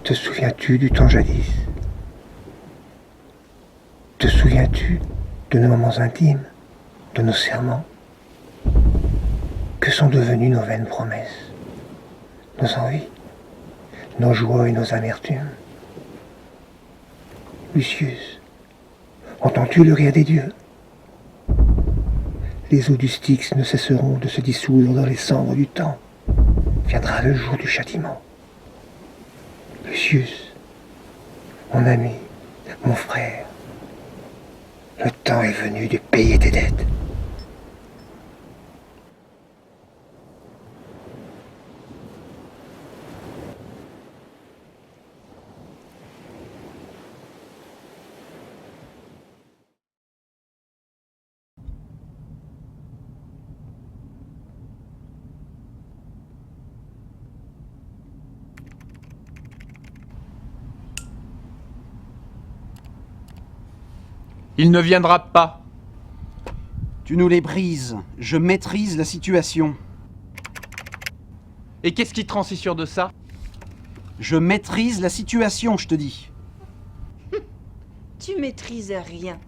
Te souviens-tu du temps jadis? Te souviens-tu de nos moments intimes, de nos serments? Que sont devenues nos vaines promesses, nos envies, nos joies et nos amertumes? Lucius, entends-tu le rire des dieux? Les eaux du Styx ne cesseront de se dissoudre dans les cendres du temps. Viendra le jour du châtiment. Lucius, mon ami, mon frère, le temps est venu de payer tes dettes. Il ne viendra pas. Tu nous les brises. Je maîtrise la situation. Et qu'est-ce qui te rend si sûr de ça? Je maîtrise la situation, je te dis. Tu maîtrises rien.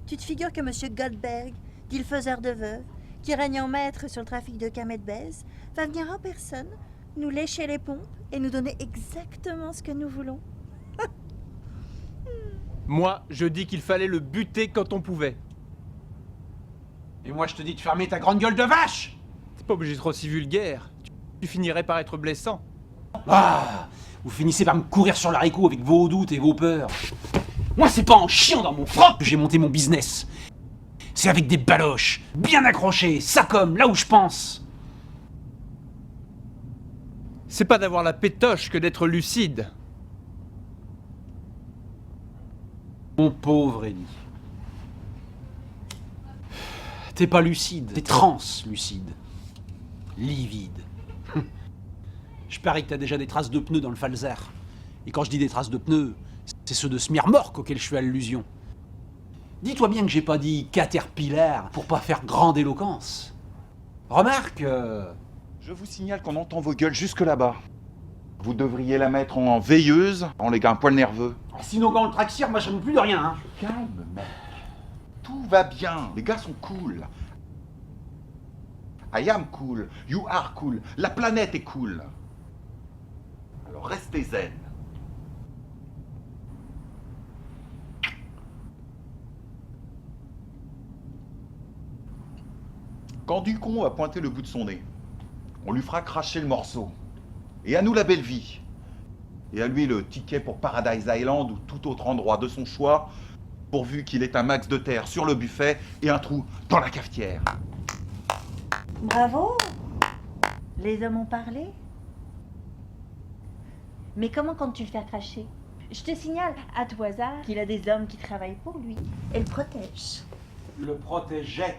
Tu te figures que Monsieur Goldberg, dit le faiseur de veuves, qui règne en maître sur le trafic de camets de baise, va venir en personne, nous lécher les pompes et nous donner exactement ce que nous voulons? Moi, je dis qu'il fallait le buter quand on pouvait. Et moi, je te dis de fermer ta grande gueule de vache! T'es pas obligé d'être aussi vulgaire. Tu finirais par être blessant. Ah! Vous finissez par me courir sur l'haricot avec vos doutes et vos peurs. Moi, c'est pas en chiant dans mon froc que j'ai monté mon business. C'est avec des baloches, bien accrochés, ça comme, là où je pense. C'est pas d'avoir la pétoche que d'être lucide. Mon pauvre Ellie. T'es pas lucide, t'es translucide. Livide. Je parie que t'as déjà des traces de pneus dans le falzar. Et quand je dis des traces de pneus, c'est ceux de Smirmorque auxquels je fais allusion. Dis-toi bien que j'ai pas dit Caterpillar pour pas faire grande éloquence. Remarque... Je vous signale qu'on entend vos gueules jusque là-bas. Vous devriez la mettre en veilleuse, les gars un poil nerveux. Sinon quand on le traxire, moi je ne plus de rien. Hein. Calme, mec. Tout va bien, les gars sont cool. I am cool, you are cool, la planète est cool. Alors restez zen. Quand Ducon a pointé le bout de son nez, on lui fera cracher le morceau. Et à nous la belle vie. Et à lui le ticket pour Paradise Island ou tout autre endroit de son choix, pourvu qu'il ait un max de terre sur le buffet et un trou dans la cafetière. Bravo! Les hommes ont parlé. Mais comment comptes-tu le faire cracher? Je te signale, à tout hasard, qu'il a des hommes qui travaillent pour lui et le protègent. Le protégeait.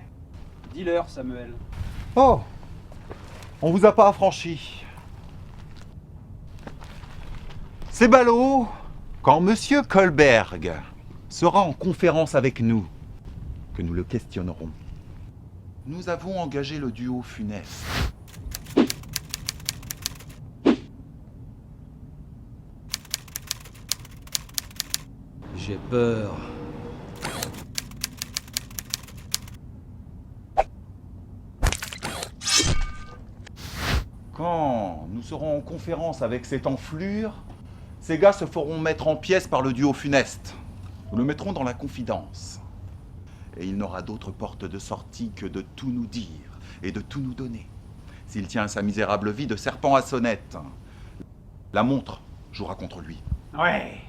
Dis-leur, Samuel. Oh! On vous a pas affranchi. C'est ballot! Quand Monsieur Kohlberg sera en conférence avec nous, que nous le questionnerons, nous avons engagé le duo funeste. J'ai peur. Quand nous serons en conférence avec cette enflure, ces gars se feront mettre en pièces par le duo funeste. Nous le mettrons dans la confidence. Et il n'aura d'autre porte de sortie que de tout nous dire et de tout nous donner. S'il tient sa misérable vie de serpent à sonnette, la montre jouera contre lui. Ouais.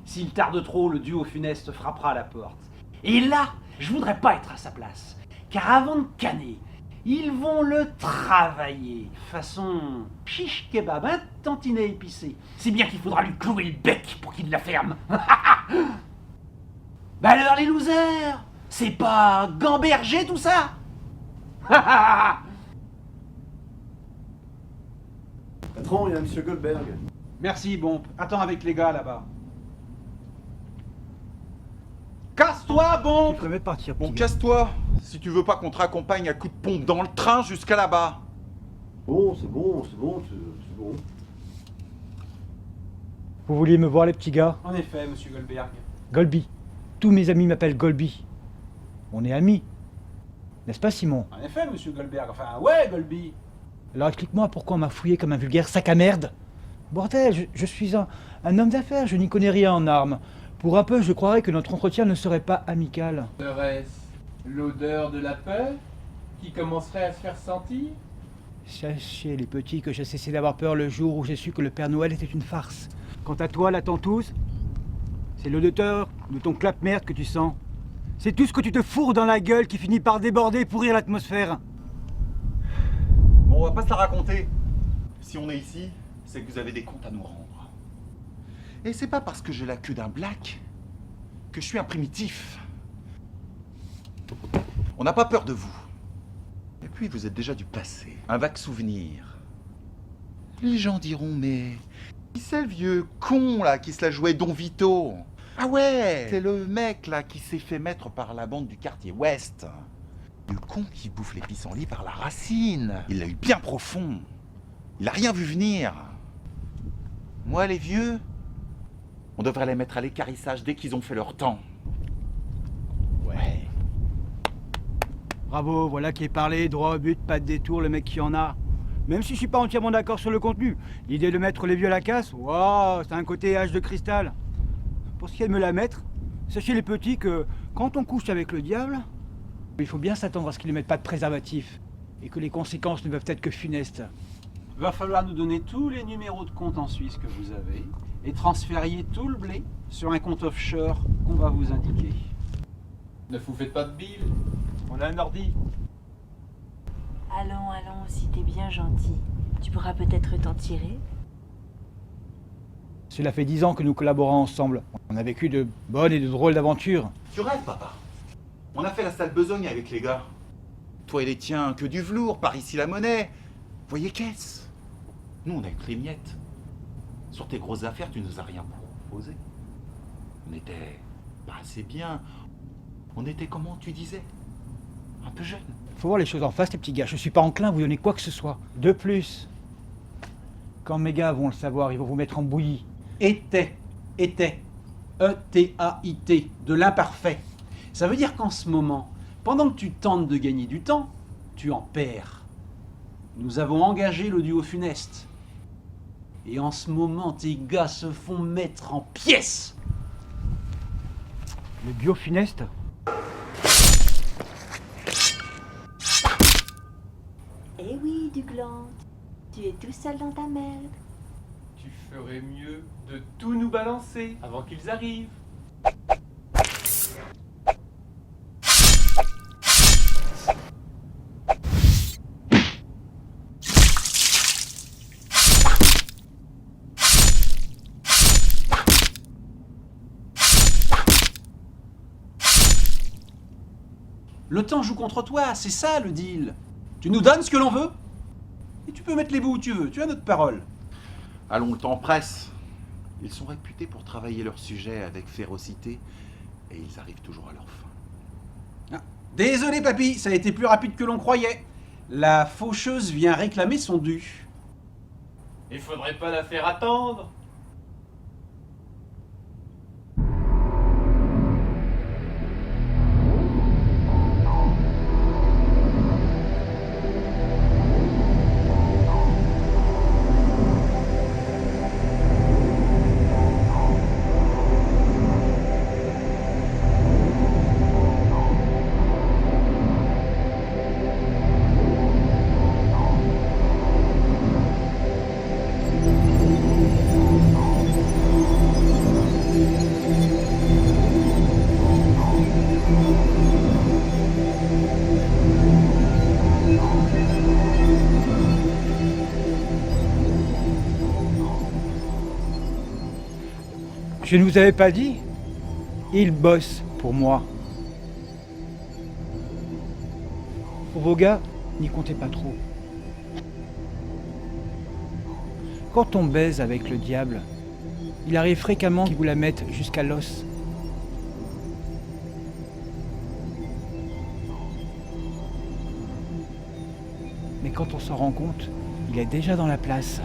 S'il tarde trop, le duo funeste frappera à la porte. Et là, je voudrais pas être à sa place. Car avant de canner, ils vont le travailler. Façon chiche kebab, un tantinet épicé. C'est bien qu'il faudra lui clouer le bec pour qu'il la ferme. Bah alors les losers, c'est pas gamberger tout ça? Patron, il y a Monsieur Goldberg. Merci, bon. Attends avec les gars là-bas. Casse-toi, bon! Il prévoit de partir. Bon, petit gars. casse-toi, si tu veux pas qu'on te raccompagne à coups de pompe dans le train jusqu'à là-bas. Bon, c'est bon, c'est bon, c'est bon. Vous vouliez me voir les petits gars? En effet, monsieur Goldberg. Golby. Tous mes amis m'appellent Golby. On est amis. N'est-ce pas, Simon? En effet, monsieur Goldberg. Enfin, ouais, Golby. Alors explique-moi pourquoi on m'a fouillé comme un vulgaire sac à merde. Bordel, je suis un homme d'affaires, je n'y connais rien en armes. Pour un peu, je croirais que notre entretien ne serait pas amical. Serait-ce l'odeur de la peur qui commencerait à se faire sentir? Sachez, les petits, que j'ai cessé d'avoir peur le jour où j'ai su que le Père Noël était une farce. Quant à toi, la tentouse, c'est l'odeur de ton clap-merde que tu sens. C'est tout ce que tu te fourres dans la gueule qui finit par déborder et pourrir l'atmosphère. Bon, on va pas se la raconter. Si on est ici, c'est que vous avez des comptes à nous rendre. Et c'est pas parce que j'ai la queue d'un black que je suis un primitif. On n'a pas peur de vous. Et puis vous êtes déjà du passé, un vague souvenir. Les gens diront, mais qui c'est le vieux con là qui se la jouait Don Vito? Ah ouais, c'est le mec là qui s'est fait mettre par la bande du quartier Ouest. Le con qui bouffe les pissenlits par la racine. Il l'a eu bien profond. Il a rien vu venir. Moi, les vieux, on devrait les mettre à l'équarrissage dès qu'ils ont fait leur temps. Ouais. Bravo, voilà qui est parlé, droit au but, pas de détour, le mec qui en a. Même si je suis pas entièrement d'accord sur le contenu, l'idée de mettre les vieux à la casse, waouh, c'est un côté âge de cristal. Pour ce qui est de me la mettre, sachez les petits que quand on couche avec le diable, il faut bien s'attendre à ce qu'il ne mette pas de préservatif et que les conséquences ne peuvent être que funestes. Va falloir nous donner tous les numéros de compte en Suisse que vous avez et transférier tout le blé sur un compte offshore qu'on va vous indiquer. Ne vous faites pas de bile. On a un ordi. Allons, allons, si t'es bien gentil. Tu pourras peut-être t'en tirer. Cela fait 10 ans que nous collaborons ensemble. On a vécu de bonnes et de drôles d'aventures. Tu rêves, papa. On a fait la sale besogne avec les gars. Toi et les tiens, que du velours, par ici la monnaie. Voyez qu'est-ce? Nous, on a une miette. Sur tes grosses affaires, tu nous as rien proposé. On était pas assez bien. On était, comment tu disais, un peu jeune. Faut voir les choses en face, les petits gars. Je suis pas enclin à vous donner quoi que ce soit. De plus, quand mes gars vont le savoir, ils vont vous mettre en bouillie. Était. E-T-A-I-T, de l'imparfait. Ça veut dire qu'en ce moment, pendant que tu tentes de gagner du temps, tu en perds. Nous avons engagé le duo funeste. Et en ce moment, tes gars se font mettre en pièces. Le bio funeste. Eh oui, Dugland, tu es tout seul dans ta merde. Tu ferais mieux de tout nous balancer avant qu'ils arrivent. Le temps joue contre toi, c'est ça le deal. Tu nous donnes ce que l'on veut et tu peux mettre les bouts où tu veux, tu as notre parole. Allons, le temps presse. Ils sont réputés pour travailler leur sujet avec férocité et ils arrivent toujours à leur fin. Ah, désolé papy, ça a été plus rapide que l'on croyait. La faucheuse vient réclamer son dû. Il faudrait pas la faire attendre. Je ne vous avais pas dit? Il bosse pour moi. Pour vos gars, n'y comptez pas trop. Quand on baise avec le diable, il arrive fréquemment qu'il vous la mette jusqu'à l'os. Mais quand on s'en rend compte, il est déjà dans la place.